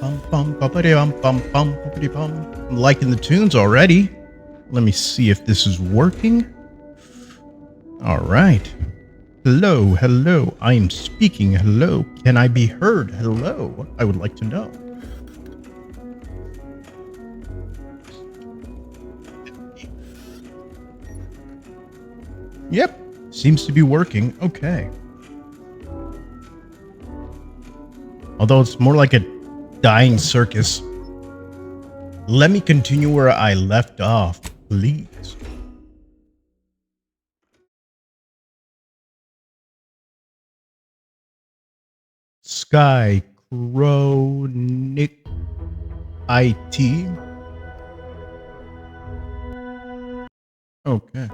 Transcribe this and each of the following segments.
I'm liking the tunes already. Let me see if this is working. All right. Hello, hello. I am speaking. Hello. Can I be heard? Hello. I would like to know. Yep. Seems to be working. Okay. Although it's more like a dying circus. Let me continue where I left off, please. Sky Chronic IT. Okay.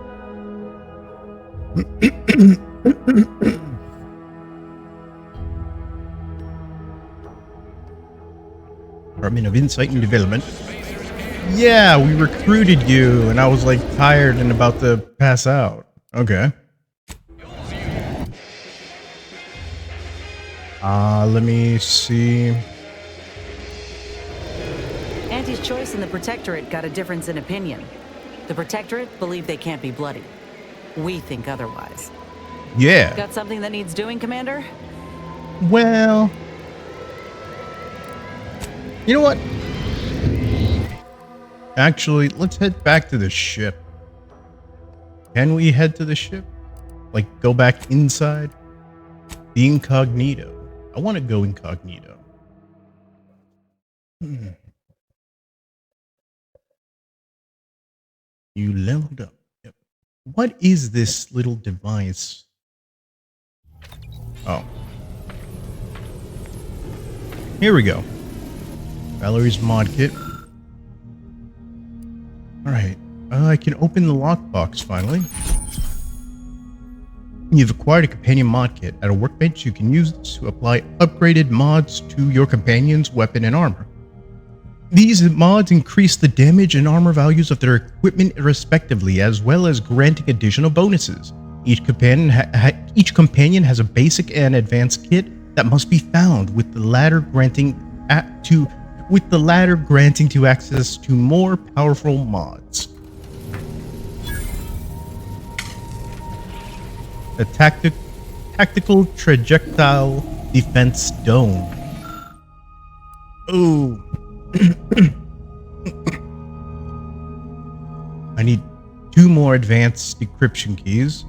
Department of Insight and Development. Yeah, we recruited you, and I was like tired and about to pass out. Okay. Let me see. Auntie's Choice and the Protectorate got a difference in opinion. The Protectorate believe they can't be bloody. We think otherwise. Yeah. Got something that needs doing, Commander? Well, you know what? Actually, let's head back to the ship. Can we head to the ship? Like, go back inside? The incognito. I want to go incognito. You leveled up. Yep. What is this little device? Oh. Here we go. Valerie's mod kit. Alright. I can open the lockbox finally. You've acquired a companion mod kit. At a workbench, you can use this to apply upgraded mods to your companion's weapon and armor. These mods increase the damage and armor values of their equipment respectively, as well as granting additional bonuses. Each companion has a basic and advanced kit that must be found, with the latter granting access to more powerful mods. A tactical projectile defense dome. Ooh. I need 2 more advanced decryption keys.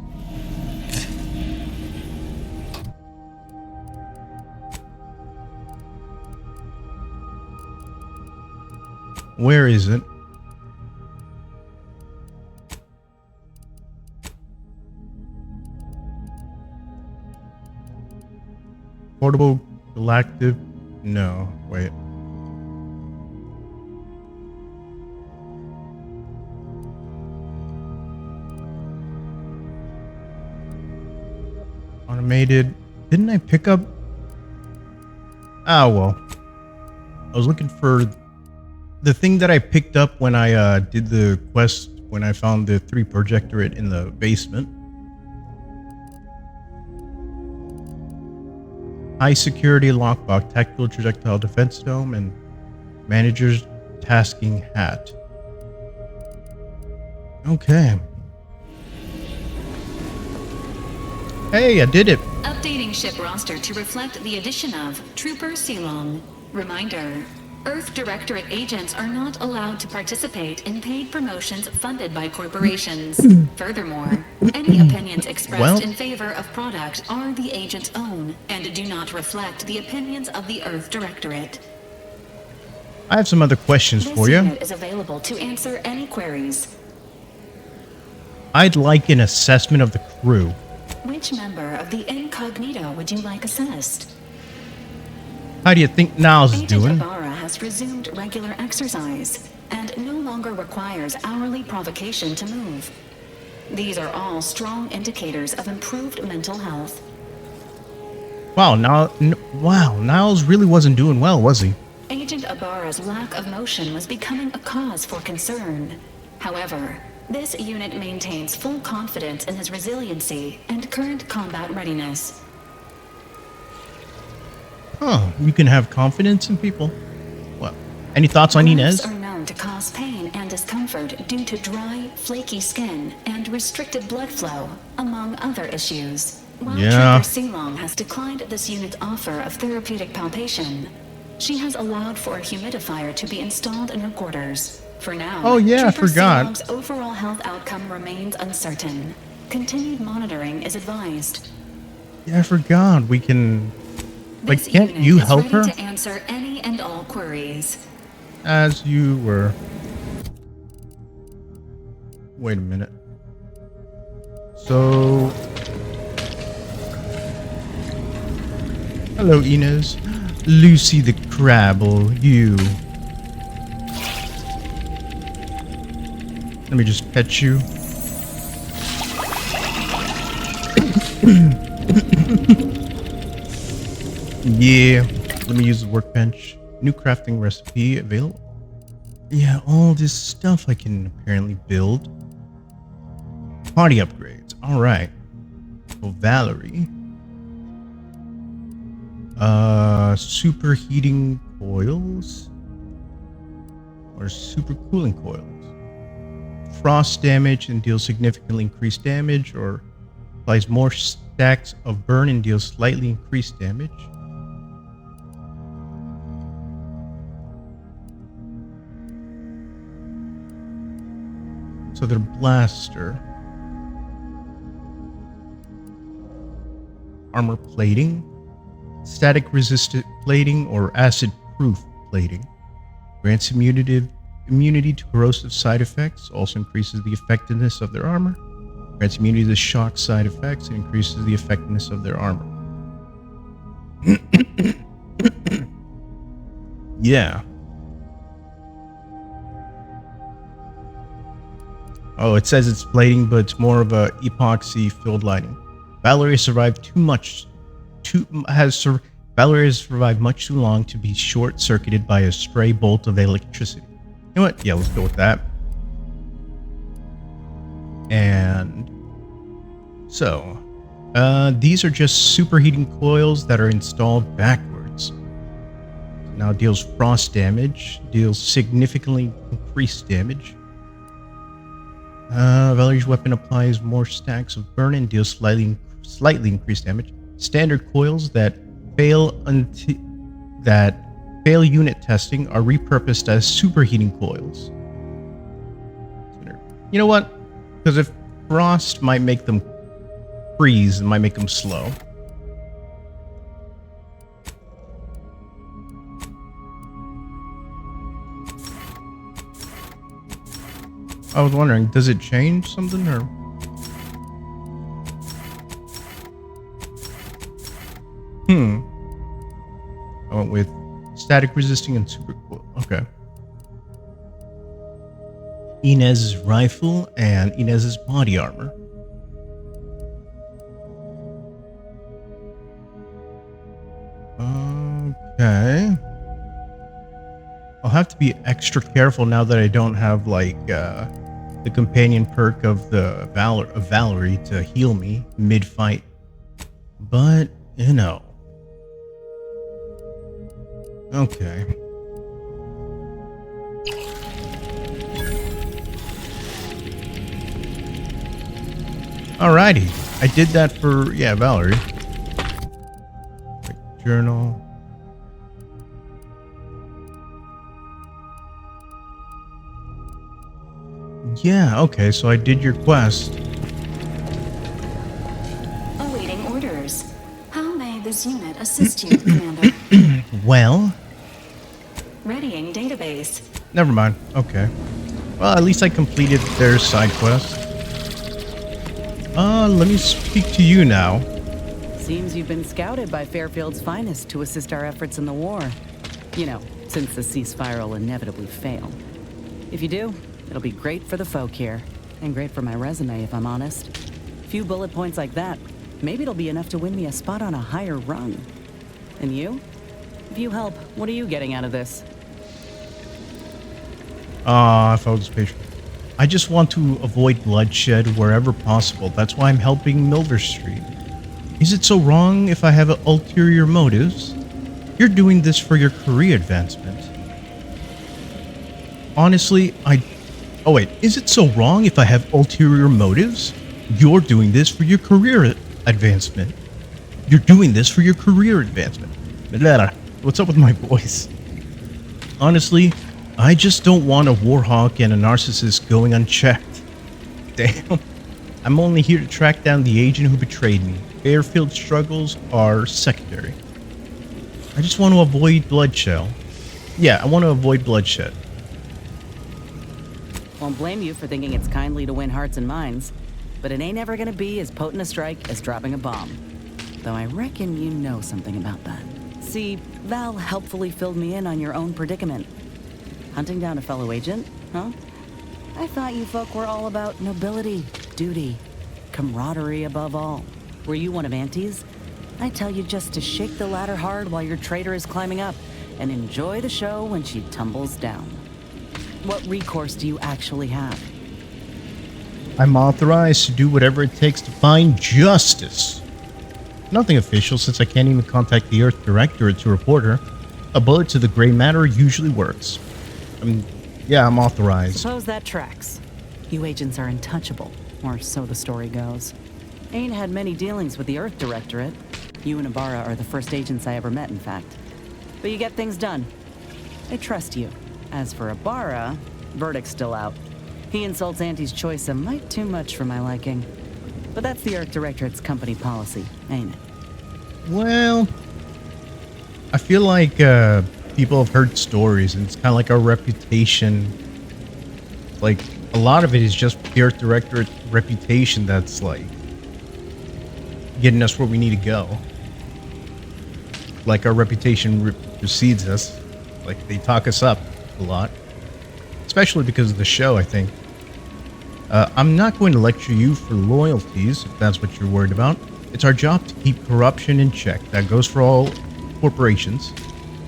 Where is it? Portable galactic? No, wait. Automated. Didn't I pick up? Ah, well. I was looking for the thing that I picked up when I did the quest when I found the 3 projectorate in the basement. High security lockbox, tactical projectile defense dome, and manager's tasking hat. Okay. Hey, I did it. Updating ship roster to reflect the addition of Trooper Silong. Reminder: Earth Directorate agents are not allowed to participate in paid promotions funded by corporations. Furthermore, any opinions expressed in favor of product are the agent's own and do not reflect the opinions of the Earth Directorate. I have some other questions for you. This unit is available to answer any queries. I'd like an assessment of the crew. Which member of the Incognito would you like assessed? How do you think Niles is Agent doing? Ibarra has resumed regular exercise and no longer requires hourly provocation to move. These are all strong indicators of improved mental health. Wow, Niles really wasn't doing well, was he? Agent Ibarra's lack of motion was becoming a cause for concern. However, this unit maintains full confidence in his resiliency and current combat readiness. Huh, you can have confidence in people. Any thoughts on Gloves Inez? are known to cause pain and discomfort due to dry, flaky skin and restricted blood flow, among other issues. While Yeah. Trooper Sealong has declined this unit's offer of therapeutic palpation, she has allowed for a humidifier to be installed in her quarters. For now, Oh, yeah, I Trooper forgot. Sealong's overall health outcome remains uncertain. Continued monitoring is advised. Yeah, I forgot. We can... Like, This can't unit you is help ready her? to answer any and all queries. As you were. Wait a minute. So... Hello, Inez. Lucy the Crabble, you. Let me just pet you. Yeah. Let me use the workbench. New crafting recipe available. Yeah, all this stuff I can apparently build. Party upgrades. Alright. So Valerie. Superheating coils. Or super cooling coils. Frost damage and deals significantly increased damage, or applies more stacks of burn and deals slightly increased damage. So their blaster. Armor plating. Static resistant plating or acid proof plating. Grants immunity to corrosive side effects. Also increases the effectiveness of their armor. Grants immunity to shock side effects and increases the effectiveness of their armor. Yeah. Oh, it says it's plating, but it's more of a epoxy filled lining. Valerie survived Valerie has survived much too long to be short-circuited by a stray bolt of electricity. You know what? Yeah, let's go with that. And so, these are just superheating coils that are installed backwards. Now deals frost damage, deals significantly increased damage. Valerie's weapon applies more stacks of burn and deals slightly increased damage. Standard coils that fail unit testing are repurposed as superheating coils. You know what? Because if frost might make them freeze, it might make them slow. I was wondering, does it change something or? I went with static resisting and super cool. Okay. Inez's rifle and Inez's body armor. Okay. I'll have to be extra careful now that I don't have like the companion perk of the Valerie to heal me mid-fight. But, you know. Okay. Alrighty. I did that for, yeah, Valerie. Journal. Yeah, okay, so I did your quest. Awaiting orders. How may this unit assist you, Commander? Well, Readying database. never mind. Okay. Well, at least I completed their side quest. Let me speak to you now. Seems you've been scouted by Fairfield's finest to assist our efforts in the war. You know, since the ceasefire will inevitably fail. If you do, it'll be great for the folk here. And great for my resume, if I'm honest. Few bullet points like that, maybe it'll be enough to win me a spot on a higher rung. And you? If you help, what are you getting out of this? If I was patient. I just want to avoid bloodshed wherever possible. That's why I'm helping Milver Street. Is it so wrong if I have ulterior motives? You're doing this for your career advancement. Honestly, Oh wait, is it so wrong if I have ulterior motives? You're doing this for your career advancement. You're doing this for your career advancement. What's up with my voice? Honestly, I just don't want a warhawk and a narcissist going unchecked. Damn. I'm only here to track down the agent who betrayed me. Fairfield's struggles are secondary. I just want to avoid bloodshed. Yeah, I want to avoid bloodshed. Won't blame you for thinking it's kindly to win hearts and minds, but it ain't ever gonna be as potent a strike as dropping a bomb. Though I reckon you know something about that. See, Val helpfully filled me in on your own predicament. Hunting down a fellow agent, huh? I thought you folk were all about nobility, duty, camaraderie above all. Were you one of Auntie's? I tell you just to shake the ladder hard while your traitor is climbing up, and enjoy the show when she tumbles down. What recourse do you actually have? I'm authorized to do whatever it takes to find justice. Nothing official since I can't even contact the Earth Directorate to report her. A bullet to the gray matter usually works. Yeah, I'm authorized. Suppose that tracks. You agents are untouchable, or so the story goes. Ain't had many dealings with the Earth Directorate. You and Ibarra are the first agents I ever met, in fact. But you get things done. I trust you. As for Ibarra, verdict's still out. He insults Auntie's choice a mite too much for my liking. But that's the Earth Directorate's company policy, ain't it? Well, I feel like people have heard stories, and it's kind of like our reputation. Like, a lot of it is just the Earth Directorate reputation that's, like, getting us where we need to go. Like, our reputation precedes us. Like, they talk us up a lot. Especially because of the show, I think. I'm not going to lecture you for loyalties, if that's what you're worried about. It's our job to keep corruption in check. That goes for all corporations.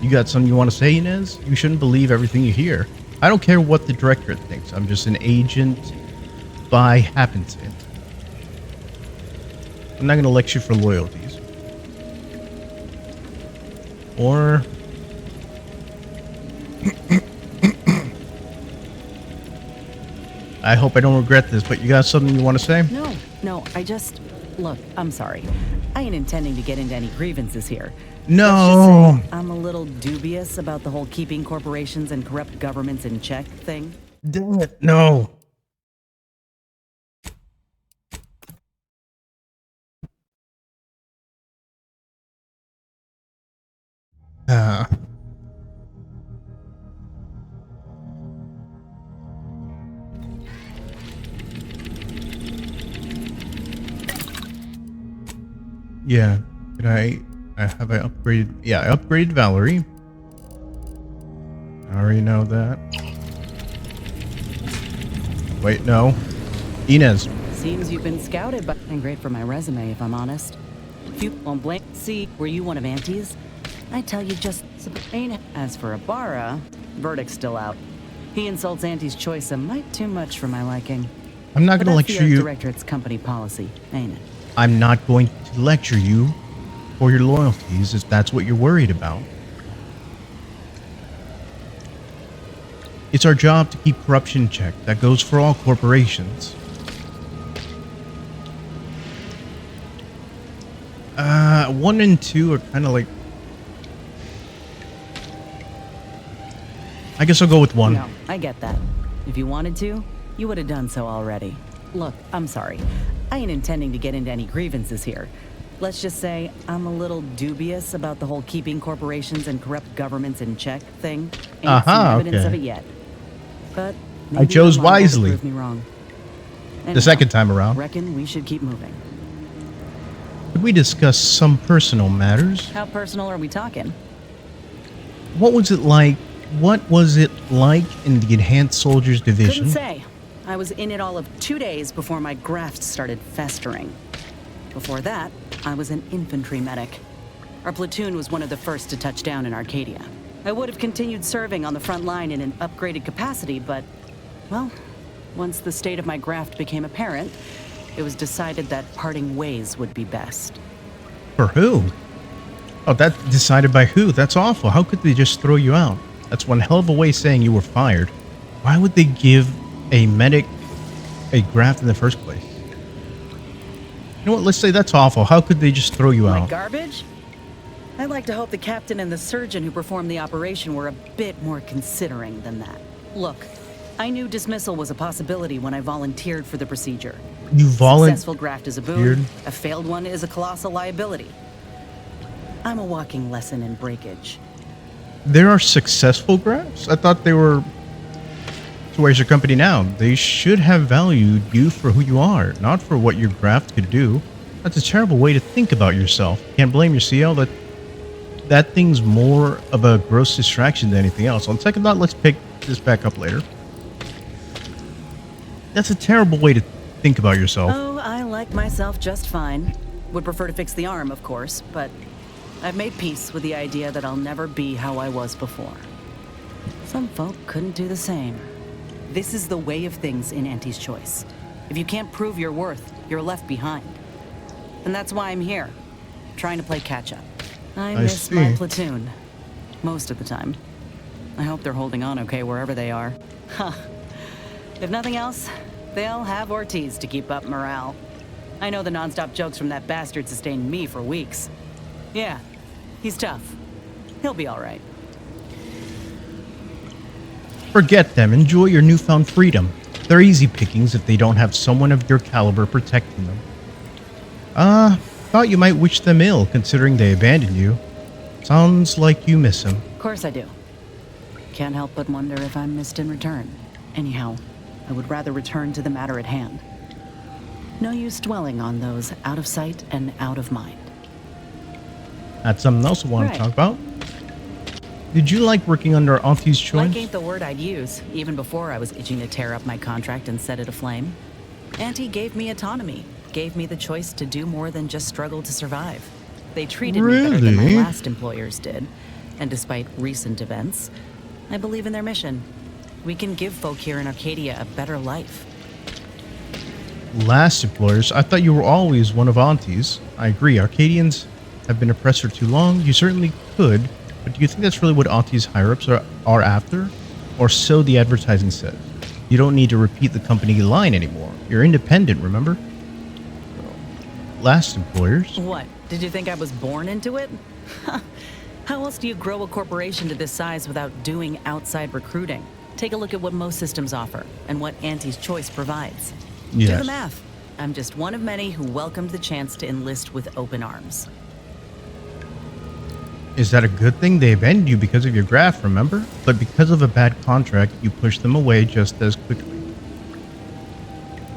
You got something you want to say, Inez? You shouldn't believe everything you hear. I don't care what the directorate thinks. I'm just an agent by happenstance. I'm not going to lecture for loyalties. Or... I hope I don't regret this, but you got something you want to say? No, I just... Look, I'm sorry. I ain't intending to get into any grievances here. No. Let's just say I'm a little dubious about the whole keeping corporations and corrupt governments in check thing. Dang it, no. Yeah, did I upgraded? Yeah, I upgraded Valerie. I already know that. Wait, no. Inez. Seems you've been scouted, but and great for my resume, if I'm honest. If you won't blame... See, were you one of Auntie's? I tell you just... ain't... As for Ibarra, verdict's still out. He insults Auntie's choice a mite too much for my liking. I'm not going to lecture you. That's the Directorate's company policy, ain't it? I'm not going to lecture you for your loyalties if that's what you're worried about. It's our job to keep corruption in check. That goes for all corporations. 1 and 2 are kind of like... I guess I'll go with 1. No, I get that. If you wanted to, you would have done so already. Look, I'm sorry. I ain't intending to get into any grievances here. Let's just say I'm a little dubious about the whole keeping corporations and corrupt governments in check thing. Ain't seen evidence of it yet. But I chose wisely. Prove me wrong. The second time around. Reckon we should keep moving. Could we discuss some personal matters? How personal are we talking? What was it like? What was it like in the Enhanced Soldiers Division? Couldn't say. I was in it all of 2 days before my graft started festering. Before that, I was an infantry medic. Our platoon was one of the first to touch down in Arcadia. I would have continued serving on the front line in an upgraded capacity, but, well, once the state of my graft became apparent, it was decided that parting ways would be best. For who? Oh, that's decided by who? That's awful. How could they just throw you out? That's one hell of a way saying you were fired. Why would they give a medic a graft in the first place? You know what? Let's say that's awful. How could they just throw you Like out? garbage? I'd like to hope the captain and the surgeon who performed the operation were a bit more considering than that. Look, I knew dismissal was a possibility when I volunteered for the procedure. You Successful graft is a boon, Weird. a failed one is a colossal liability. I'm a walking lesson in breakage. There are successful grafts? I thought they were. So where's your company now? They should have valued you for who you are, not for what your graft could do. That's a terrible way to think about yourself. Can't blame your CL. That thing's more of a gross distraction than anything else. On second thought, let's pick this back up later. That's a terrible way to think about yourself. Oh, I like myself just fine. Would prefer to fix the arm, of course, but I've made peace with the idea that I'll never be how I was before. Some folk couldn't do the same. This is the way of things in Auntie's Choice. If you can't prove your worth, you're left behind. And that's why I'm here, trying to play catch-up. I miss my see. platoon, most of the time. I hope they're holding on okay wherever they are. Huh. If nothing else, they'll have Ortiz to keep up morale. I know the nonstop jokes from that bastard sustained me for weeks. Yeah, he's tough. He'll be all right. Forget them. Enjoy your newfound freedom. They're easy pickings if they don't have someone of your caliber protecting them. Thought you might wish them ill, considering they abandoned you. Sounds like you miss them. Of course I do. Can't help but wonder if I'm missed in return. Anyhow, I would rather return to the matter at hand. No use dwelling on those out of sight and out of mind. That's something else I want Right. to talk about. Did you like working under Auntie's Choice? Like ain't the word I'd use, even before I was itching to tear up my contract and set it aflame. Auntie gave me autonomy, gave me the choice to do more than just struggle to survive. They treated me better than my Really? last employers did. And despite recent events, I believe in their mission. We can give folk here in Arcadia a better life. Last employers, I thought you were always one of Auntie's. I agree, Arcadians have been oppressed for too long. You certainly could, but do you think that's really what Auntie's higher-ups are after? Or so the advertising says. You don't need to repeat the company line anymore. You're independent, remember? Last employers. What? Did you think I was born into it? How else do you grow a corporation to this size without doing outside recruiting? Take a look at what most systems offer and what Auntie's Choice provides. Do Yes. the math. I'm just one of many who welcomed the chance to enlist with open arms. Is that a good thing? They abandoned you because of your graft, remember? But because of a bad contract, you pushed them away just as quickly.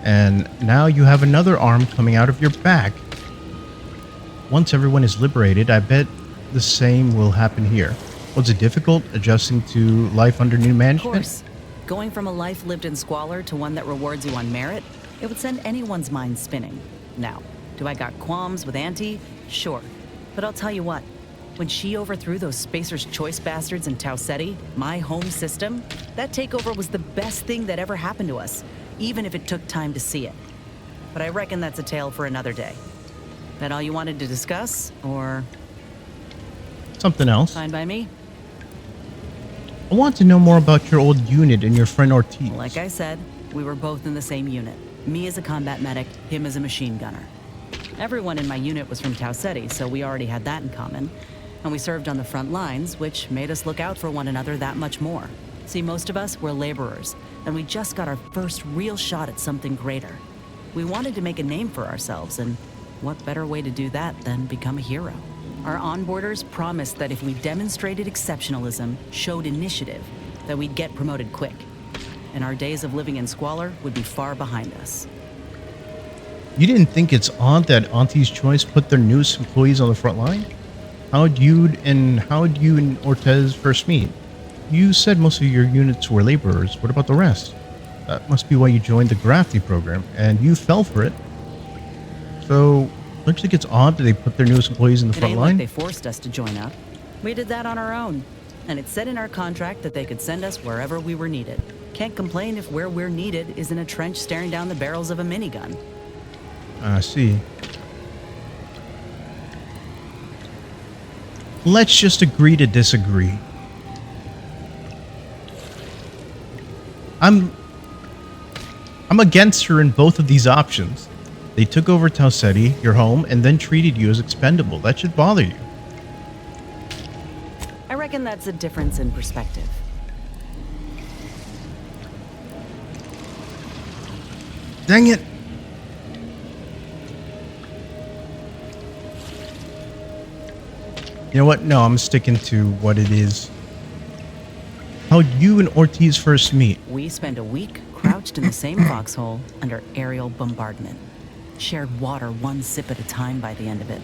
And now you have another arm coming out of your back. Once everyone is liberated, I bet the same will happen here. Was it difficult adjusting to life under new Of management? course, going from a life lived in squalor to one that rewards you on merit, it would send anyone's mind spinning. Now, do I got qualms with Auntie? Sure. But I'll tell you what, when she overthrew those Spacer's Choice bastards in Tau Ceti, my home system, that takeover was the best thing that ever happened to us, even if it took time to see it. But I reckon that's a tale for another day. That all you wanted to discuss, or Something else. fine by me? I want to know more about your old unit and your friend Ortiz. Like I said, we were both in the same unit. Me as a combat medic, him as a machine gunner. Everyone in my unit was from Tau Ceti, so we already had that in common. And we served on the front lines, which made us look out for one another that much more. See, most of us were laborers, and we just got our first real shot at something greater. We wanted to make a name for ourselves, and what better way to do that than become a hero? Our onboarders promised that if we demonstrated exceptionalism, showed initiative, that we'd get promoted quick. And our days of living in squalor would be far behind us. You didn't think it's odd that Auntie's Choice put their newest employees on the front line? How'd you and Ortiz first meet? You said most of your units were laborers. What about the rest? That must be why you joined the grafting program, and you fell for it. So, don't you think it's odd that they put their newest employees in the It front ain't line? like they forced us to join up. We did that on our own. And it said in our contract that they could send us wherever we were needed. Can't complain if where we're needed is in a trench staring down the barrels of a minigun. I see. Let's just agree to disagree. I'm against her in both of these options. They took over Tau Ceti, your home, and then treated you as expendable. That should bother you. I reckon that's a difference in perspective. Dang it. You know what? No, I'm sticking to what it is. How'd you and Ortiz first meet? We spent a week crouched in the same foxhole under aerial bombardment. Shared water one sip at a time by the end of it.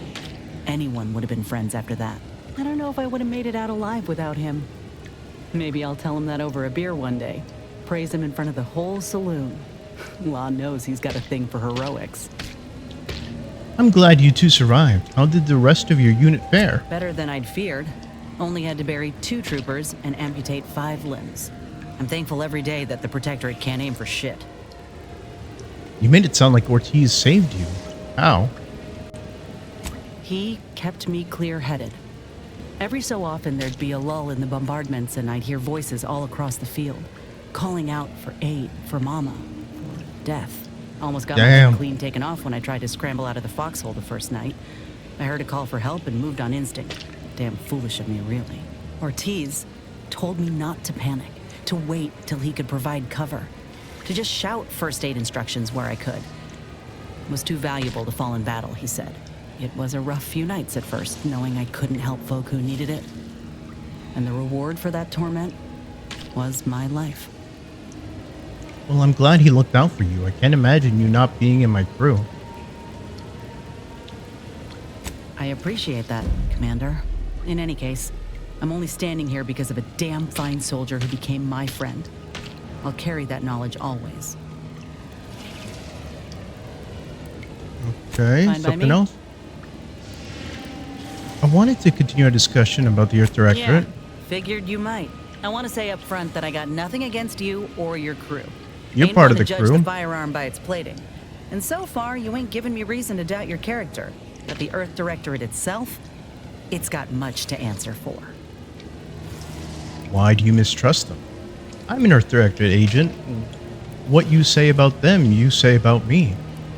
Anyone would have been friends after that. I don't know if I would have made it out alive without him. Maybe I'll tell him that over a beer one day. Praise him in front of the whole saloon. Law knows he's got a thing for heroics. I'm glad you two survived. How did the rest of your unit fare? Better than I'd feared. Only had to bury 2 troopers and amputate 5 limbs. I'm thankful every day that the Protectorate can't aim for shit. You made it sound like Ortiz saved you. How? He kept me clear-headed. Every so often there'd be a lull in the bombardments and I'd hear voices all across the field, calling out for aid, for Mama, for death. Almost got my head clean taken off when I tried to scramble out of the foxhole the first night. I heard a call for help and moved on instinct. Damn foolish of me, really. Ortiz told me not to panic, to wait till he could provide cover, to just shout first aid instructions where I could. It was too valuable to fall in battle, he said. It was a rough few nights at first, knowing I couldn't help folk who needed it. And the reward for that torment was my life. Well, I'm glad he looked out for you. I can't imagine you not being in my crew. I appreciate that, Commander. In any case, I'm only standing here because of a damn fine soldier who became my friend. I'll carry that knowledge always. Okay, Fine by something me? else? I wanted to continue our discussion about the Earth Directorate. Yeah, figured you might. I want to say up front that I got nothing against you or your crew. You're Ain't part one of to the judge crew. the firearm by its plating. And so far, you ain't given me reason to doubt your character. But the Earth Directorate itself, it's got much to answer for. Why do you mistrust them? I'm an Earth Directorate agent. What you say about them, you say about me.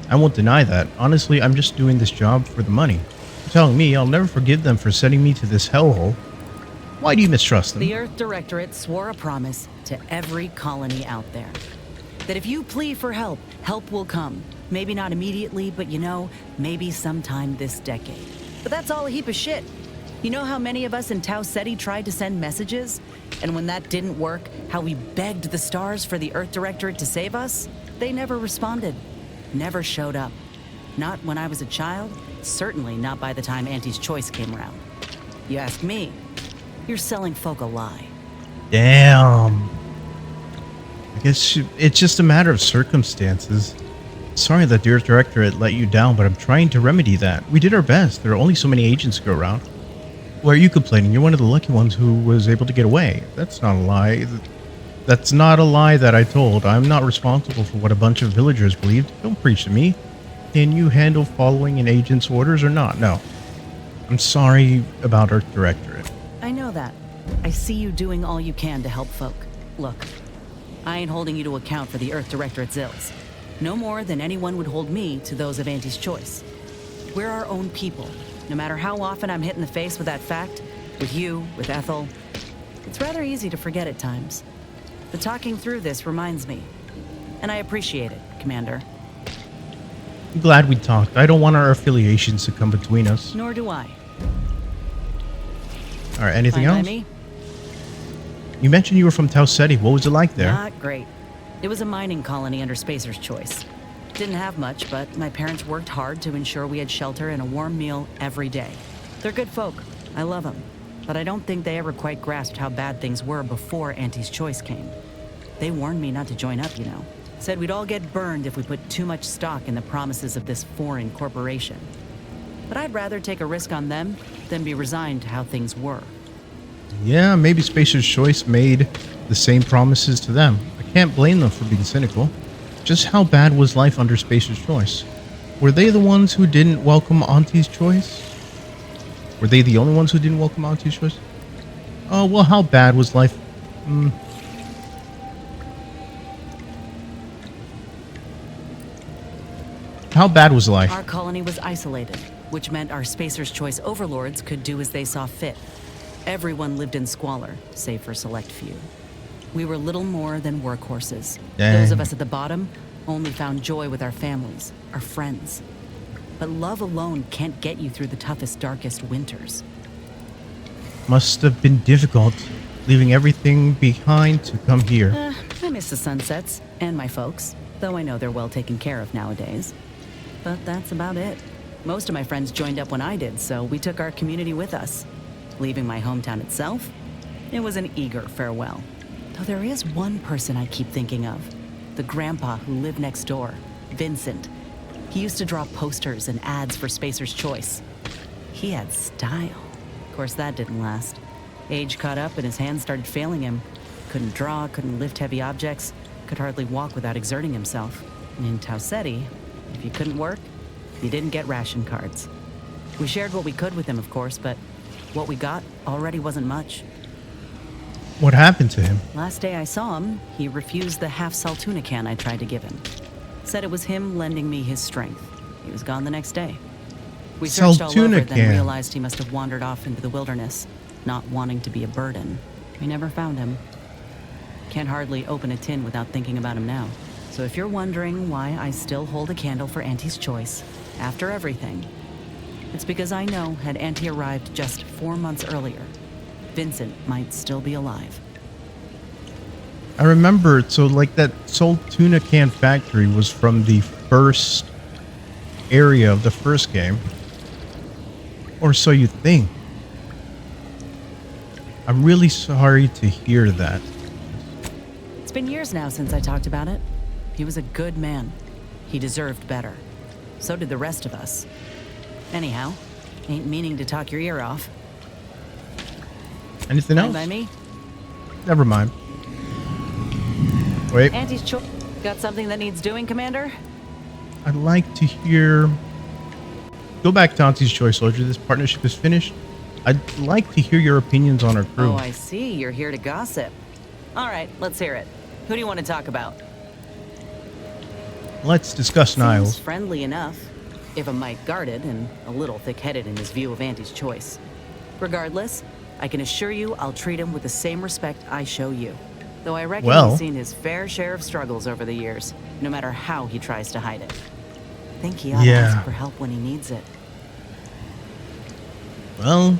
I won't deny that. Honestly, I'm just doing this job for the money. You're telling me I'll never forgive them for sending me to this hellhole. Why do you mistrust them? The Earth Directorate swore a promise to every colony out there. That if you plead for help, help will come. Maybe not immediately, but you know, maybe sometime this decade. But that's all a heap of shit. You know how many of us in Tau Ceti tried to send messages? And when that didn't work, how we begged the stars for the Earth Directorate to save us? They never responded. Never showed up. Not when I was a child, certainly not by the time Auntie's Choice came around. You ask me, you're selling folk a lie. Damn. I guess it's just a matter of circumstances. Sorry that the Earth Directorate let you down, but I'm trying to remedy that. We did our best. There are only so many agents to go around. Why are you complaining? You're one of the lucky ones who was able to get away. That's not a lie. That's not a lie that I told. I'm not responsible for what a bunch of villagers believed. Don't preach to me. Can you handle following an agent's orders or not? No. I'm sorry about Earth Directorate. I know that. I see you doing all you can to help folk. Look, I ain't holding you to account for the Earth Directorate's ills. No more than anyone would hold me to those of Auntie's Choice. We're our own people. No matter how often I'm hit in the face with that fact, with you, with Ethel, it's rather easy to forget at times. But talking through this reminds me. And I appreciate it, Commander. I'm glad we talked. I don't want our affiliations to come between us. Nor do I. All right, anything Fine by else? me? You mentioned you were from Tau Ceti. What was it like there? Not great. It was a mining colony under Spacer's Choice. Didn't have much, but my parents worked hard to ensure we had shelter and a warm meal every day. They're good folk. I love them. But I don't think they ever quite grasped how bad things were before Auntie's Choice came. They warned me not to join up, you know. Said we'd all get burned if we put too much stock in the promises of this foreign corporation. But I'd rather take a risk on them than be resigned to how things were. Yeah, maybe Spacer's Choice made the same promises to them. I can't blame them for being cynical. Just how bad was life under Spacer's Choice? Were they the ones who didn't welcome Auntie's Choice? Were they the only ones who didn't welcome Auntie's Choice? Oh, well, how bad was life? how bad was life? Our colony was isolated, which meant our Spacer's Choice overlords could do as they saw fit. Everyone lived in squalor, save for a select few. We were little more than workhorses. Dang. Those of us at the bottom only found joy with our families, our friends. But love alone can't get you through the toughest, darkest winters. Must have been difficult, leaving everything behind to come here. I miss the sunsets and my folks, though I know they're well taken care of nowadays. But that's about it. Most of my friends joined up when I did, so we took our community with us. Leaving my hometown itself, it was an eager farewell. Though there is one person I keep thinking of, the grandpa who lived next door, Vincent. He used to draw posters and ads for Spacer's Choice. He had style. Of course, that didn't last. Age caught up and his hands started failing him. Couldn't draw, couldn't lift heavy objects, could hardly walk without exerting himself. And in Tau Ceti, if you couldn't work, you didn't get ration cards. We shared what we could with him, of course, but what we got already wasn't much. What happened to him? Last day I saw him, he refused the half Saltuna can I tried to give him. Said it was him lending me his strength. He was gone the next day. We searched all over, Saltuna then can. realized he must have wandered off into the wilderness, not wanting to be a burden. We never found him. Can't hardly open a tin without thinking about him now. So if you're wondering why I still hold a candle for Auntie's Choice, after everything, it's because I know had Auntie arrived just 4 months earlier, Vincent might still be alive. I remember, so like that Salt Tuna Can factory was from the first area of the first game. Or so you think. I'm really sorry to hear that. It's been years now since I talked about it. He was a good man. He deserved better. So did the rest of us. Anyhow, ain't meaning to talk your ear off. Anything Fine else? by me. Never mind. Wait, Auntie's Choice. Got something that needs doing, Commander? I'd like to hear... Go back to Auntie's Choice, Soldier. This partnership is finished. I'd like to hear your opinions on our crew. Oh, I see. You're here to gossip. All right, let's hear it. Who do you want to talk about? Let's discuss Seems Niles. friendly enough, if a mite guarded and a little thick-headed in his view of Auntie's Choice. Regardless, I can assure you I'll treat him with the same respect I show you. Though I reckon Well. he's seen his fair share of struggles over the years, no matter how he tries to hide it. Think he ought to Yeah. ask for help when he needs it. Well,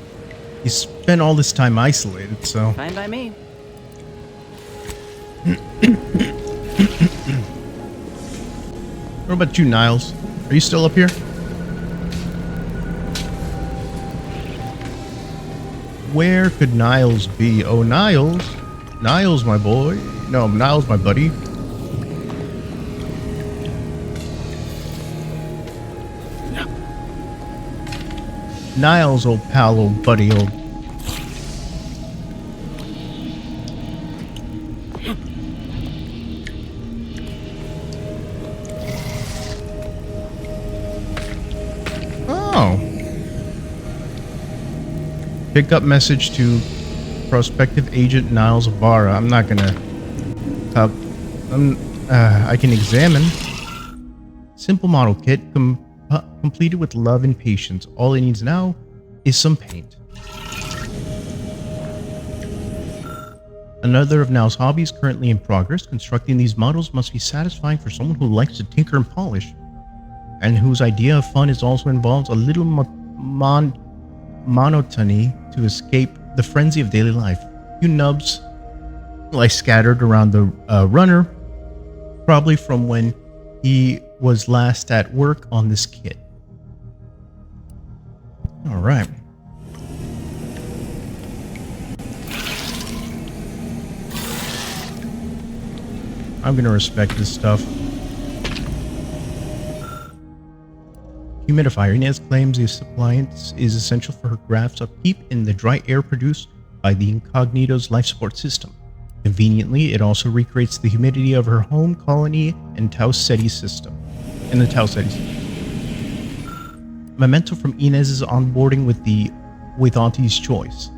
he spent all this time isolated, so... Fine by me. What about you, Niles? Are you still up here? Where could Niles be? Oh, Niles. Niles, my boy. No, Niles, my buddy. Niles, old pal, old buddy, old... Oh. Pickup message to prospective agent Niles Vara. I'm not gonna... I can examine. Simple model kit completed with love and patience. All it needs now is some paint. Another of Niles' hobbies currently in progress. Constructing these models must be satisfying for someone who likes to tinker and polish, and whose idea of fun is also involves a little monotony to escape the frenzy of daily life. You nubs lie scattered around the runner, probably from when he was last at work on this kit. All right. I'm gonna respect this stuff. Humidifier. Inez claims this appliance is essential for her graft's upkeep in the dry air produced by the Incognito's life support system. Conveniently, it also recreates the humidity of her home colony and Tau Ceti system. In the Tau Ceti system. Memento from Inez's onboarding with Auntie's Choice.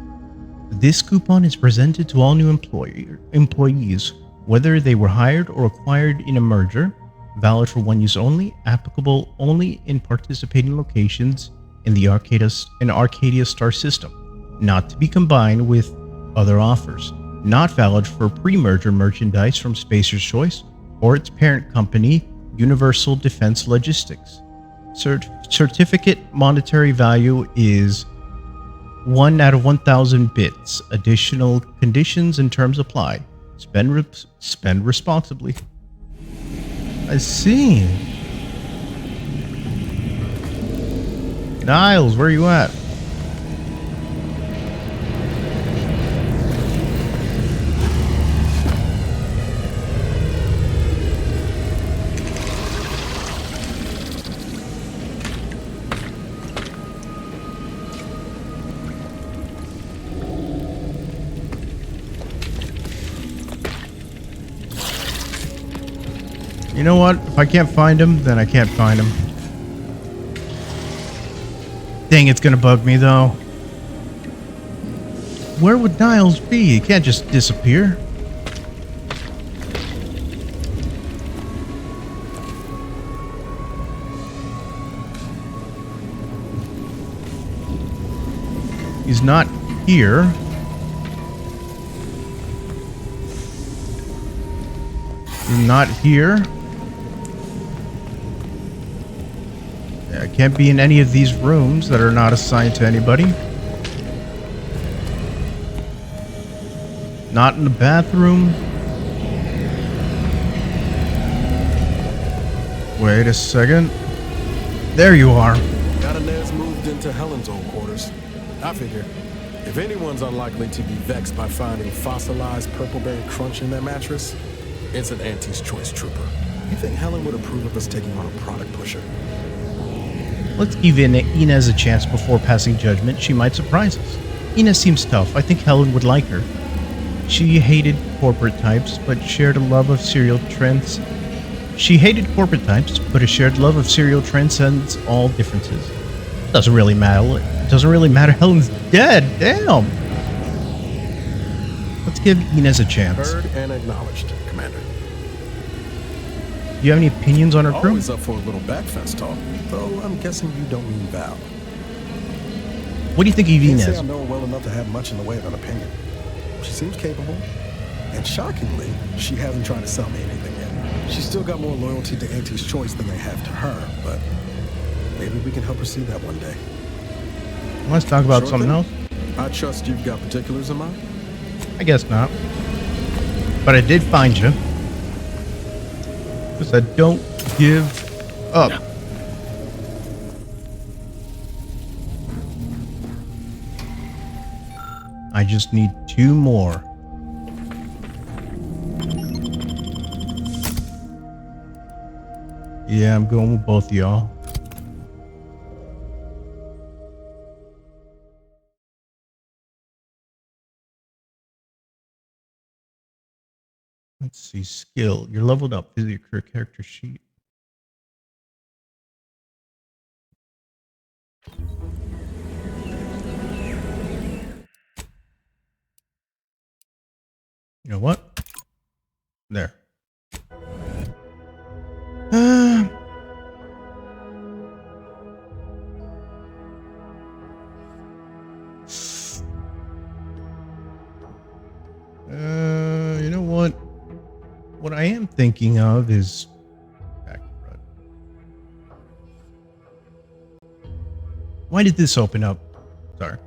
This coupon is presented to all new employees, whether they were hired or acquired in a merger. valid for one use only, applicable only in participating locations in the Arcadia Star system, not to be combined with other offers, not valid for pre-merger merchandise from Spacer's Choice or its parent company, Universal Defense Logistics. Certificate monetary value is 1 out of 1,000 bits. Additional conditions and terms apply. Spend responsibly. I see. Niles, where you at? You know what? If I can't find him, then I can't find him. Dang, it's gonna bug me though. Where would Niles be? He can't just disappear. He's not here. He's not here. I can't be in any of these rooms that are not assigned to anybody. Not in the bathroom. Wait a second. There you are. Got Inez moved into Helen's old quarters. I figure, if anyone's unlikely to be vexed by finding fossilized purpleberry crunch in their mattress, it's an Auntie's Choice trooper. You think Helen would approve of us taking on a product pusher? Let's give Inez a chance before passing judgment. She might surprise us. Inez seems tough. I think Helen would like her. She hated corporate types, but shared a love of serial trends. She hated corporate types, but a shared love of serial transcends all differences. Doesn't really matter. It doesn't really matter. Helen's dead. Damn. Let's give Inez a chance. Heard and acknowledged, Commander. Do you have any opinions on her crew? Always up for a little backfence talk, though I'm guessing you don't mean Val. What do you think of Can't say Inez? I know her well enough to have much in the way of an opinion. She seems capable, and shockingly, she hasn't tried to sell me anything yet. She's still got more loyalty to Auntie's Choice than they have to her, but maybe we can help her see that one day. Let's talk about Sure something thing. else. I trust you've got particulars in mind. I guess not. But I did find you. Because I don't give up. I just need 2 more. Yeah, I'm going with both of y'all. Let's see, skill. You're leveled up. Visit your career character sheet. You know what? There. You know what? What I am thinking of is back run. Why did this open up? Sorry.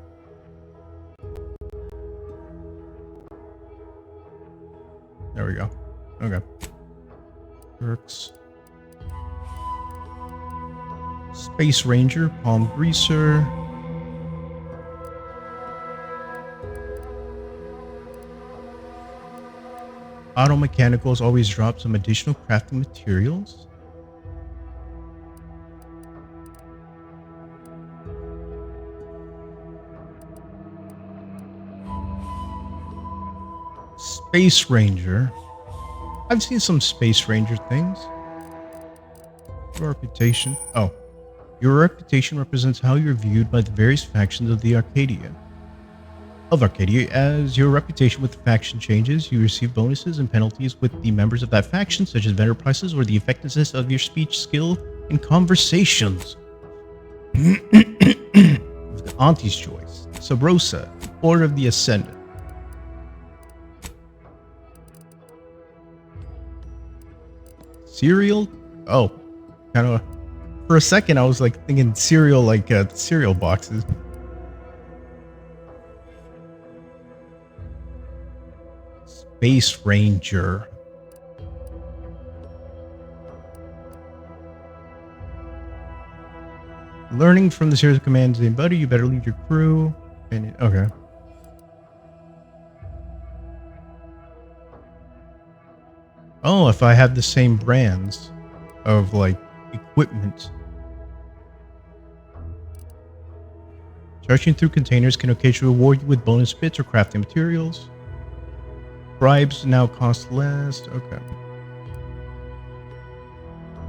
There we go. Okay. Perks. Space Ranger, Palm Greaser. Auto Mechanicals always drop some additional crafting materials. Space Ranger. I've seen some Space Ranger things. Your reputation. Oh. Your reputation represents how you're viewed by the various factions of the Arcadia. of Arcadia. As your reputation with the faction changes, you receive bonuses and penalties with the members of that faction, such as vendor prices or the effectiveness of your speech skill in conversations. The Auntie's Choice. Sub Rosa, Order of the Ascendant. Cereal? Oh, kind of. For a second, I was like thinking cereal, like cereal boxes. Space Ranger. Learning from the series of commands in Buddy, you better leave your crew. And okay. Oh, if I have the same brands of like equipment. Searching through containers can occasionally reward you with bonus bits or crafting materials. Bribes now cost less. Okay.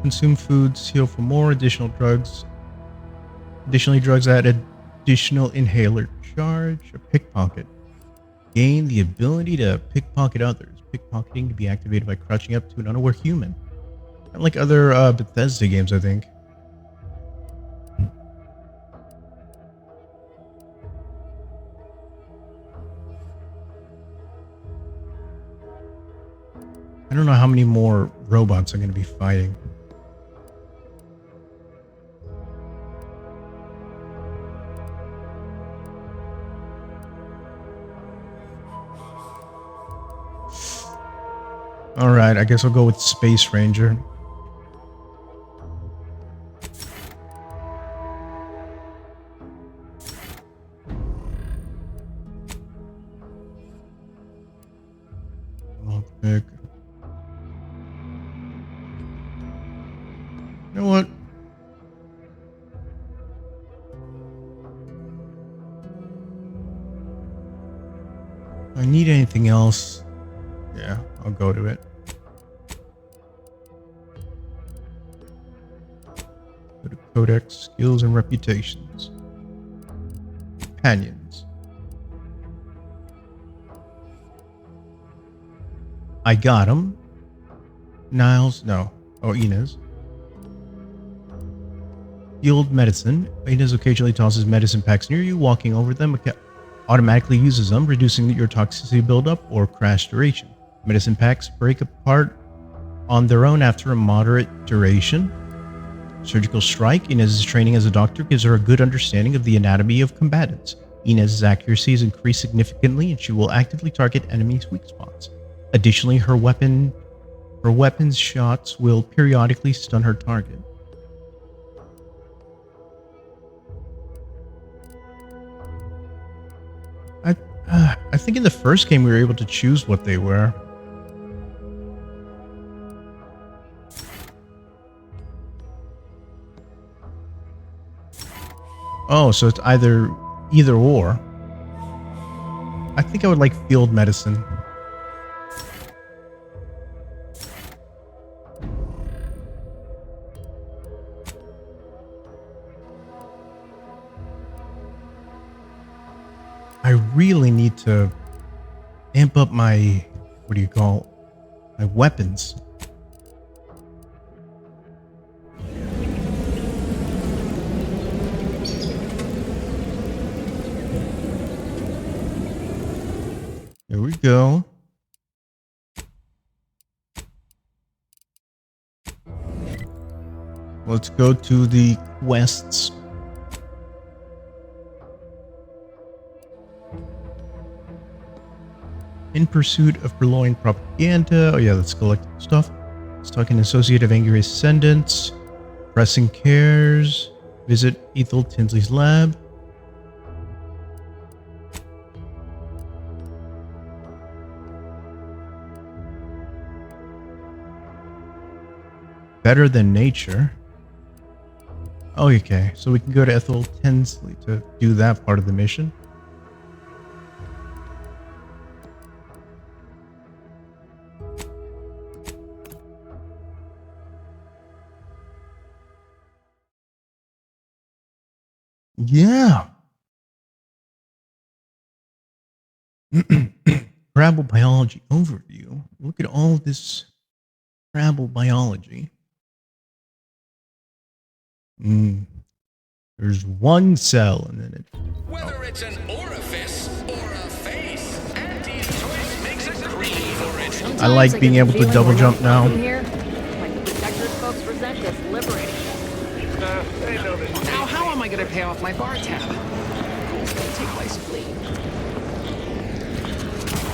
Consume foods, heal for more, additional drugs. Additionally, drugs add additional inhaler charge. A pickpocket. Gain the ability to pickpocket others. Pickpocketing can be activated by crouching up to an unaware human. Like other Bethesda games, I think. I don't know how many more robots I'm going to be fighting. Alright, I guess I'll go with Space Ranger. I'll pick. You know what? If I need anything else, yeah, I'll go to it. Go to Codex, Skills and Reputations. Companions. I got him. Niles, no. Oh, Inez. Field Medicine. Inez occasionally tosses medicine packs near you. Walking over them automatically uses them, reducing your toxicity buildup or crash duration. Medicine packs break apart on their own after a moderate duration. Surgical Strike. Inez's training as a doctor gives her a good understanding of the anatomy of combatants. Inez's accuracy is increased significantly and she will actively target enemies' weak spots. Additionally, her weapon's shots will periodically stun her target. I think in the first game we were able to choose what they were. Oh, so it's either or. I think I would like Field Medicine. I really need to amp up my, what do you call, my weapons. There we go. Let's go to the quests. In pursuit of purloined propaganda. Oh yeah, let's collect stuff. Let's talk an associate of Angry Ascendants. Pressing cares. Visit Ethel Tinsley's lab. Better than nature. Oh, okay. So we can go to Ethel Tinsley to do that part of the mission. Yeah. Crabble biology overview. Look at all this Crabble biology. There's one cell, and then it. Whether it's an orifice or a face, Auntie's Choice makes a cream for it. I like being able to double jump now. Here, like the protectors folks resent this, liberating. They know this. Now, how am I going to pay off my bar tab? It's going to take my spleen.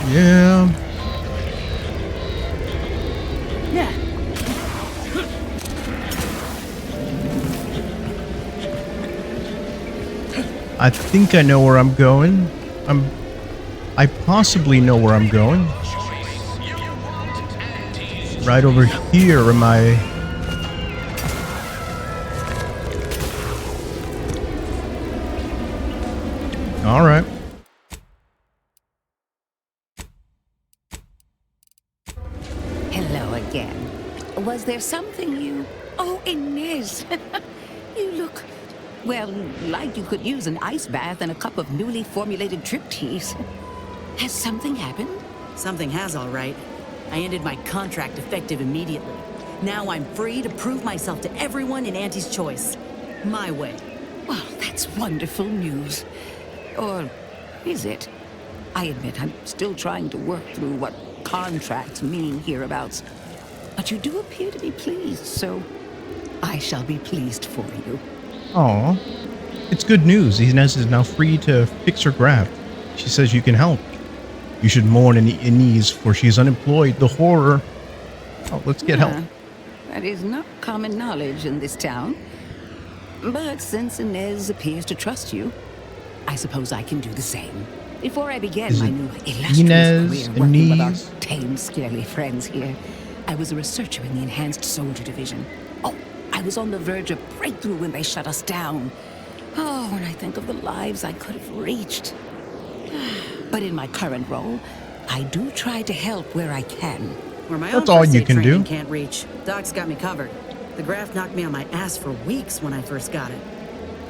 Yeah. Yeah. I think I know where I'm going. I possibly know where I'm going. Right over here am I. All right. Hello again. Was there something you... Oh, Inez. You look... Well, like you could use an ice bath and a cup of newly formulated trip teas. Has something happened? Something has, all right. I ended my contract effective immediately. Now I'm free to prove myself to everyone in Auntie's Choice. My way. Well, that's wonderful news. Or is it? I admit I'm still trying to work through what contracts mean hereabouts. But you do appear to be pleased, so I shall be pleased for you. Aw. It's good news. Inez is now free to fix her graft. She says you can help. You should mourn Inez, for she is unemployed. The horror. Oh, let's get help. That is not common knowledge in this town. But since Inez appears to trust you, I suppose I can do the same. Before I began Is my it new illustrious Inez, career working with our Inez? tame, scaly friends here, I was a researcher in the Enhanced Soldier Division. Oh, I was on the verge of breakthrough when they shut us down. Oh, when I think of the lives I could have reached. But in my current role, I do try to help where I can. Where my That's own all first you aid can training do. can't reach. Doc's got me covered. The graft knocked me on my ass for weeks when I first got it.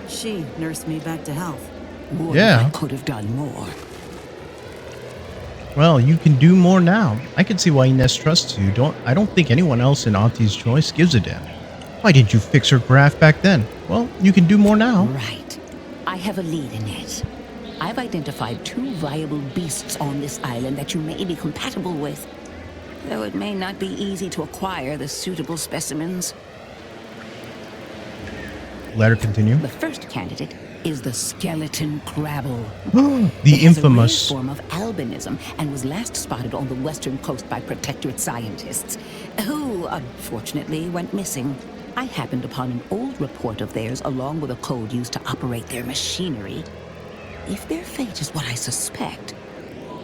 She nursed me back to health. Would Yeah. I could have done more. Well, you can do more now. I can see why Inez trusts you. I don't think anyone else in Auntie's Choice gives a damn. Why didn't you fix her graft back then? Well, you can do more now. Right. I have a lead, Inez. I've identified 2 viable beasts on this island that you may be compatible with. Though it may not be easy to acquire the suitable specimens. Let her continue. The first candidate is the skeleton crabble. The It has infamous. a rare form of albinism and was last spotted on the western coast by protectorate scientists, who unfortunately went missing. I happened upon an old report of theirs along with a code used to operate their machinery. If their fate is what I suspect,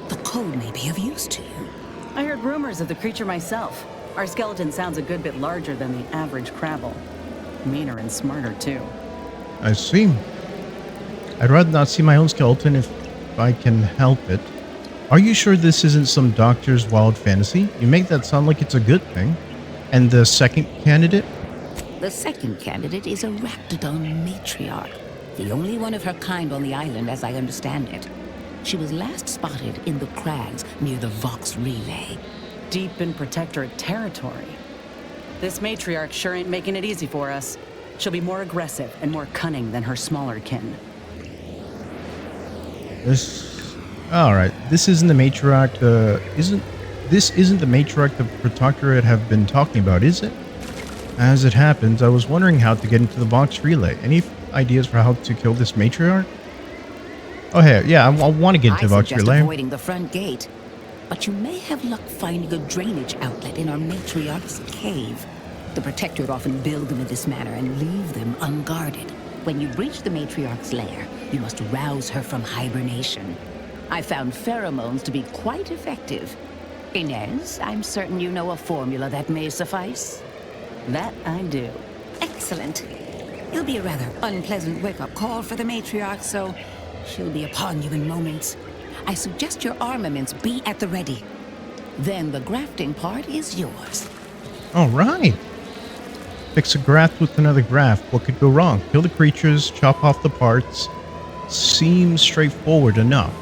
the code may be of use to you. I heard rumors of the creature myself. Our skeleton sounds a good bit larger than the average crabble. Meaner and smarter, too. I see. I'd rather not see my own skeleton if I can help it. Are you sure this isn't some doctor's wild fantasy? You make that sound like it's a good thing. And the second candidate? The second candidate is a Raptidon matriarch, the only one of her kind on the island as I understand it. She was last spotted in the crags near the Vox Relay. Deep in protectorate territory. This matriarch sure ain't making it easy for us. She'll be more aggressive and more cunning than her smaller kin. Alright, this isn't the matriarch, This isn't the matriarch the Protectorate have been talking about, is it? As it happens, I was wondering how to get into the Vox Relay. Any ideas for how to kill this matriarch? Oh, hey, yeah, I want to get into I Vox suggest Relay. avoiding the front gate, but you may have luck finding a drainage outlet in our matriarch's cave. The Protectorate often build them in this manner and leave them unguarded. When you breach the matriarch's lair, you must rouse her from hibernation. I found pheromones to be quite effective. Inez, I'm certain you know a formula that may suffice. That I do. Excellent. It'll be a rather unpleasant wake-up call for the matriarch, so she'll be upon you in moments. I suggest your armaments be at the ready. Then the grafting part is yours. Alright. Fix a graft with another graft. What could go wrong? Kill the creatures, chop off the parts. Seems straightforward enough.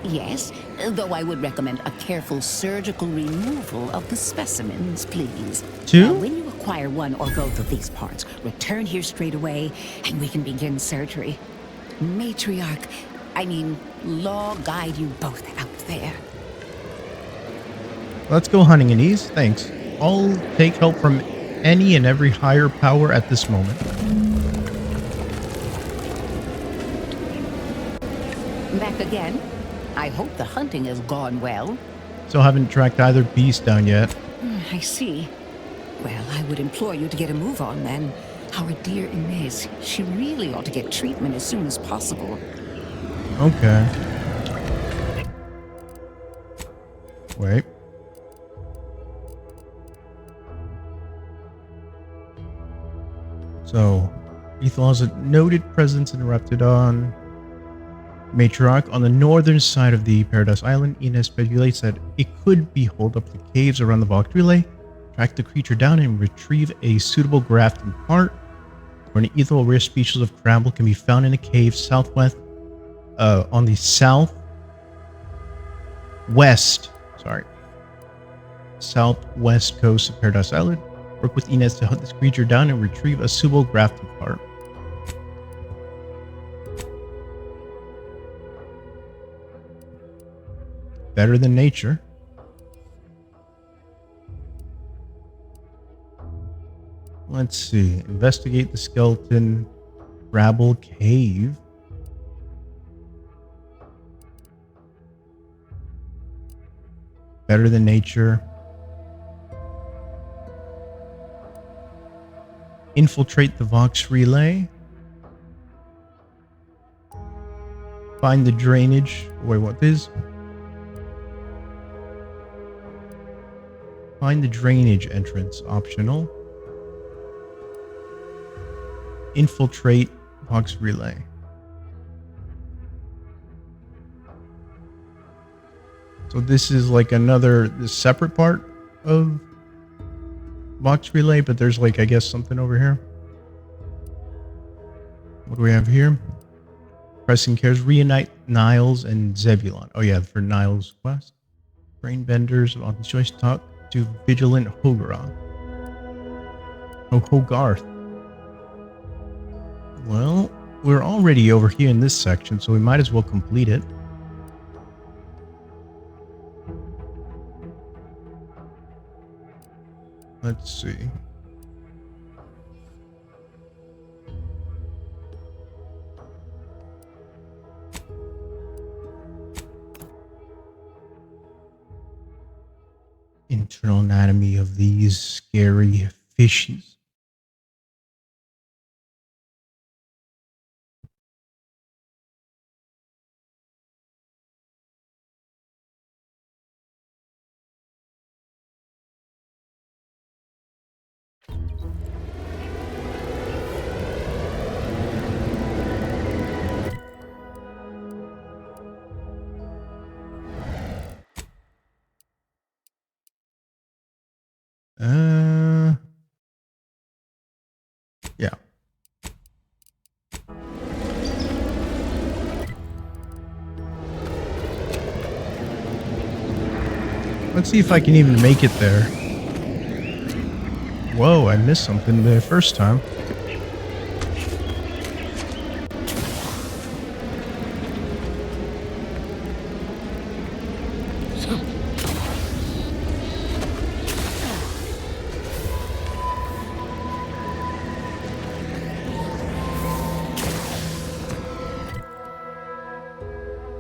Yes, Though I would recommend a careful surgical removal of the specimens, please. Two? When you acquire one or both of these parts, return here straight away, and we can begin surgery. Matriarch, Law guide you both out there. Let's go hunting, Anise. Thanks. I'll take help from any and every higher power at this moment. Back again? I hope the hunting has gone well. Still haven't tracked either beast down yet. I see. Well, I would implore you to get a move on then. Our dear Inez, she really ought to get treatment as soon as possible. Okay. Wait. So, Ethel has a noted presence in Raptidon. Matriarch, on the northern side of the Paradise Island, Inez speculates that it could be holed up the caves around the Vox Relay, track the creature down, and retrieve a suitable grafting part. Where an Ethel, rare species of crabble can be found in a cave southwest, on the southwest coast of Paradise Island. Work with Inez to hunt this creature down and retrieve a suitable grafting part. Better than nature. Let's see. Investigate the skeleton Rabble Cave. Better than nature. Infiltrate the Vox Relay. Find the drainage. Wait, what is? Find the drainage entrance, optional. Infiltrate Vox Relay. So this is like this separate part of Vox Relay, but there's I guess something over here. What do we have here? Pressing cares, reunite Niles and Zebulon. Oh yeah, for Niles' quest. Brain benders on choice talk to Vigilant Hogarth. Oh, Hogarth. Well, we're already over here in this section, so we might as well complete it. Let's see. Internal anatomy of these scary fishes. Yeah. Let's see if I can even make it there. Whoa, I missed something the first time.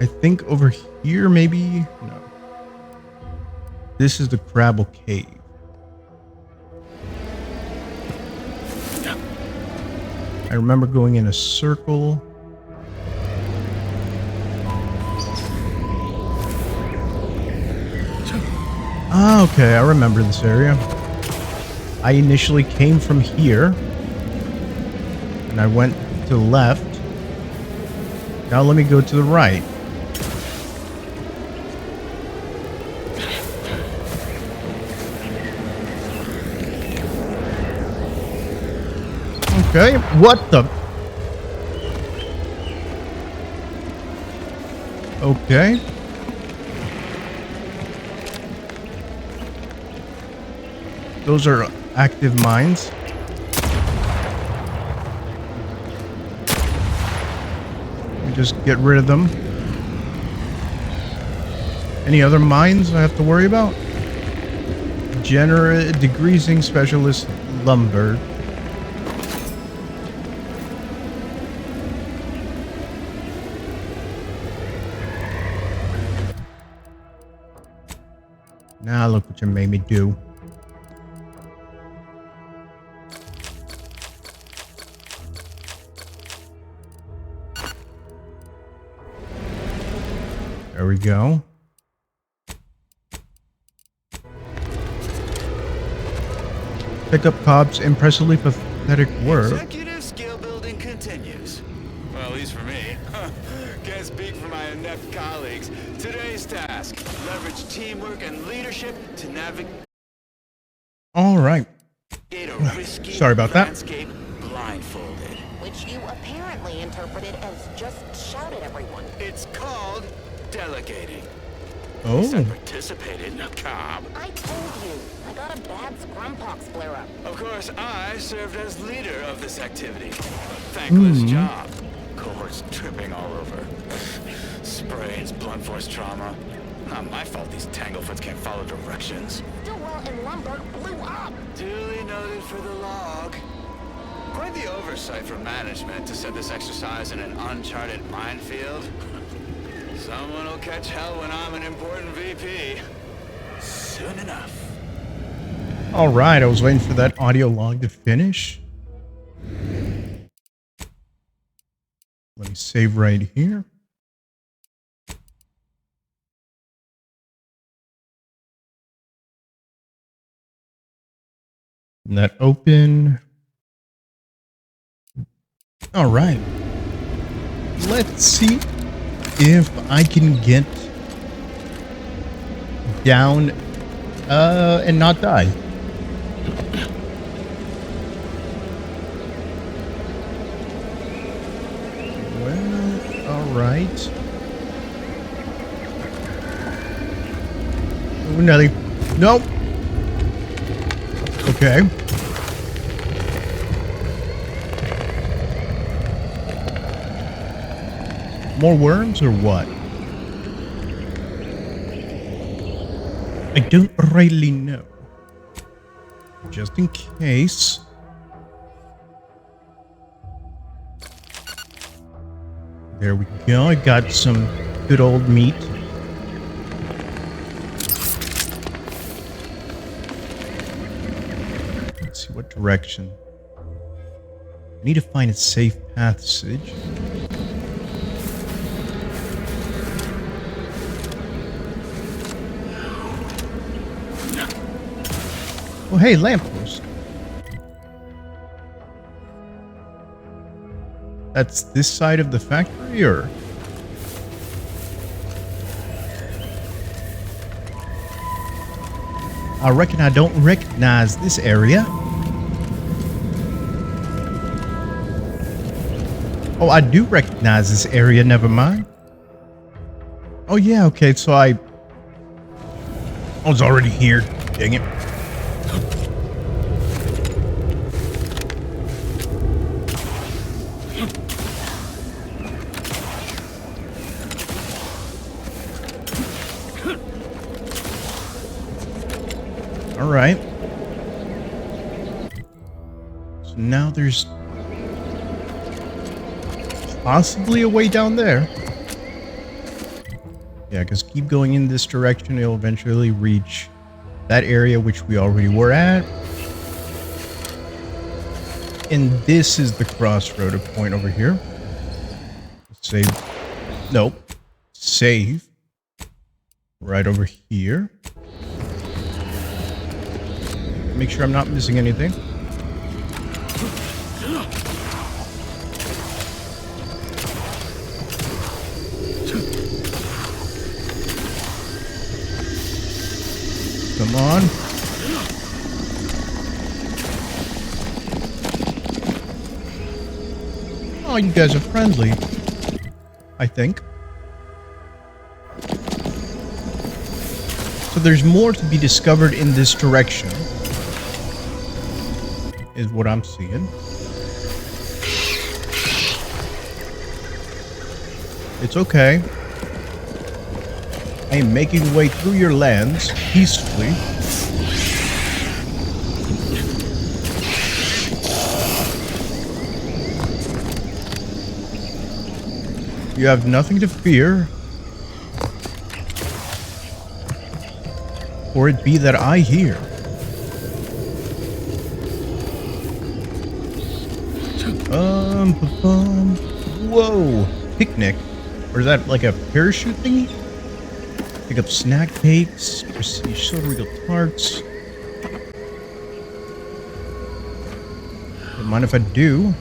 I think over here, maybe? No. This is the Crabble Cave. I remember going in a circle. Ah, okay, I remember this area. I initially came from here, and I went to the left. Now let me go to the right. Okay, what the? Okay. Those are active mines. Just get rid of them. Any other mines I have to worry about? Degreasing specialist lumber. Now look what you made me do. There we go. Pick up Cobb's impressively pathetic work. Executive skill building continues. Well, at least for me. Can't speak for my inept colleagues. Today's task: leverage teamwork and leadership to navigate All right. a risky Sorry about that. landscape blindfolded. Which you apparently interpreted as just shout at everyone. It's called delegating. Oh. I participated in a Cobb. I told you, I got a bad scrumpox flare-up. Of course, I served as leader of this activity. A thankless job. Cohorts tripping all over. Sprains, blunt force trauma. Not my fault these Tanglefoots can't follow directions. Stillwell and Lumberg blew up. Duly noted for the log. Quite the oversight from management to set this exercise in an uncharted minefield. Someone will catch hell when I'm an important VP. Soon enough. All right. I was waiting for that audio log to finish. Let me save right here. And that open. All right. Let's see if I can get down and not die. Well, all right. Oh, Nelly. Nope. Okay. More worms or what? I don't really know. Just in case. There we go. I got some good old meat. Let's see what direction. I need to find a safe passage. Oh, hey, lamppost. That's this side of the factory, or? I reckon I don't recognize this area. Oh, I do recognize this area, never mind. Oh, yeah, okay, so I was already here. Dang it. All right. So now there's possibly a way down there. Yeah, because keep going in this direction, it'll eventually reach that area which we already were at. And this is the crossroad point over here. Save. Nope. Save. Right over here. Make sure I'm not missing anything. Come on. Oh, you guys are friendly. I think. So there's more to be discovered in this direction. is what I'm seeing. It's okay. I am making a way through your lands peacefully. You have nothing to fear. Or it be that I hear. Whoa! Picnic? Or is that like a parachute thingy? Pick up snack cakes, prestige soda regal tarts. Don't mind if I do.